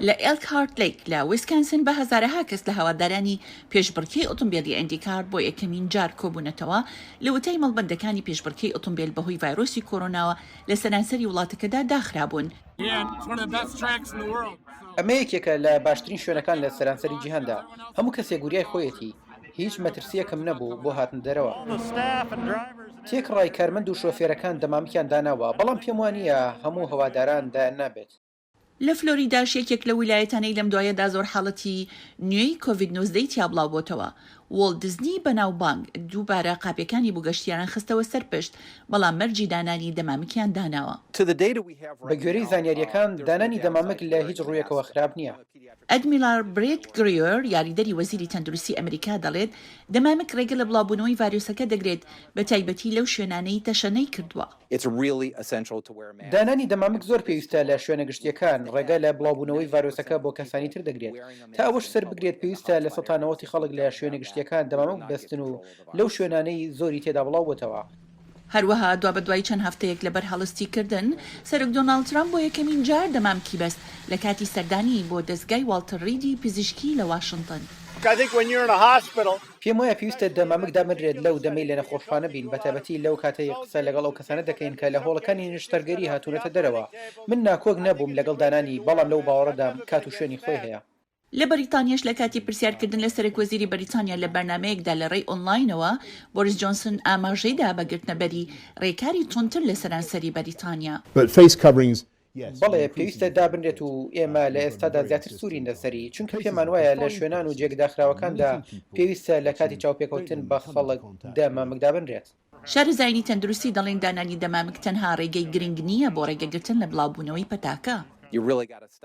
لە ئێلکهارت لیک لە ویسکانسن بە هەزارەها کەس لە هەوادارانی پێشبڕکێی ئۆتۆمبیلی ئەندیکار بۆ یەکەمین جار کۆبوونەتەوە لە وتەی مەڵبەندەکانی پێشبڕکێی ئۆتۆمبیل بەهۆی ڤایرۆسی کۆرۆناوە لە سەرانسەری وڵاتەکەدا داخرابوون. ئەمە یەکێکە لە باشترین شوێنەکان لە سەرانسەری جیهاندا. هەموو کەسێک گوریای خۆیەتی، هیچ مەترسیەکم نەبوو بۆ هاتن دەرەوە. تێکڕای کارمەند و شۆفێرەکان دەمامکیان داناوە، بەڵام پێم وانییە هەموو هەواداران دایان نابێت. لە فلۆریداش یەکێک لە ویلایەتانەی لەم دوایەدا زۆر حاڵەتی نوێی کۆڤید-19 تیابڵاو بۆتەوە. وۆڵت دیزنی بەناوبانگ دووبارە قاپیەکانی بۆ گەشتیاران خستەوە سەرپشت، بەڵام مەرجی دانانی دەمامکیان داناوە. بە گوێرەی زانیاریەکان دانانی دەمامک لە هیچ ڕوویەکەوە خراپ نییە. ئەدمیرال برێت گریۆر یاریدەری وەزیری تەندروستی ئەمریکا دەڵێت دەمامک ڕێگە لە بڵاوبوونەوەی ڤایرۆسەکە دەگرێت، بە تایبەتی لەو شوێنانەی تەشەنەی کردووە. دانانی دەمامک زۆر پێویستە لە شوێنە گشتیەکان، ڕێگە لە بڵاوبوونەوەی ڤایرۆسەکە بۆ کەسانی تر دەگرێت. تا ئەوەش سەر بگرێت پێویستە لە 90% خەڵک لە شوێنە گشتیەکان دەمامک بەستن و لەو شوێنانەی زۆری تێدا بڵاو بۆتەوە. هەروەها دوا بە دوای چەند هەفتەیەک لەبەر هەڵستی سەرۆک دۆناڵد ترامپ بۆ یەکەمین جار دەمامکی بەست لە کاتی سەردانی بۆ دەستگای والتر ریدی پزیشکی لە واشنگتن. پێم وایە پێویستە دەمامک دامەدرێت لەو دەمەی لە نەخۆشخانە بین، بەتایبەتی لەو کاتەی قسە لەگەڵ ئەو کەسانە دەکەین کە لە هۆڵەکانی نیشتەرگەری هاتوونەتە دەرەوە. من ناکۆک نەبووم لەگەڵ دانانی، بەڵام لەو باوەڕەدام کات و شوێنی خۆی هەیە. لە بەریتانیاش لە کاتی پرسیارکردن لە سەرۆکوەزیری بەریتانیا لە بەرنامەیەکدا لە ڕێی ئۆنلاینەوە بۆریس جۆنسن ئاماژەیدا بە گرتنەبەری ڕێکاری تونتر لە سەرانسەری بەریتانیا. بەڵێ پێویستە دابنرێت و ئێمە لە ئێستادا زیاتر سوورین لەسەری، چونکە پێمان وایە لە شوێنان و جێگداخراوەکاندا پێویستە لە کاتی چاوپێکەوتن بە خەڵک دەمامک دابنرێت. شارەزایانی تەندروستی دەڵێن دانانی دەمامک تەنها ڕێگەی گرنگ نییە بۆ ڕێگەگرتن لە بڵاوبوونەوەی پەتاکە.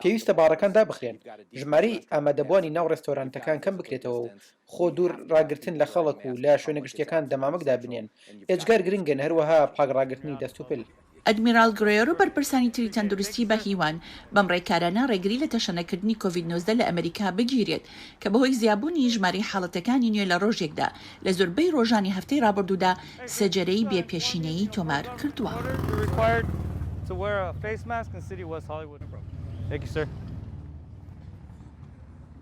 پێویستە باڕەکان دابخرێن، ژمارەی ئامادەبوانی ناو ڕێستۆرانتەکان کەم بکرێتەوە و خۆ دوور ڕاگرتن لە خەڵک و لە شوێنە گشتیەکان دەمامکدا بنێن. ئێجگار گرنگن، هەروەها پاگڕاگرتنی دەست و پل. ئەدمیرال گرێر و بەرپرسانی تری تەندروستی بە هیوان بەم ڕێکارانە ڕێگری لە تەشەنەکردنی کۆڤید-19 لە ئەمریکا بگیرێت کە بەهۆی زیابوونی ژمارەی حاڵەتەکانی نوێ لە ڕۆژێکدا لە زۆربەی ڕۆژانی هەفتەی ڕابردوودا سەجەرەی بێپێشینەیی تۆمار کردووە. To wear a face mask in the city of West Hollywood. Thank you, sir.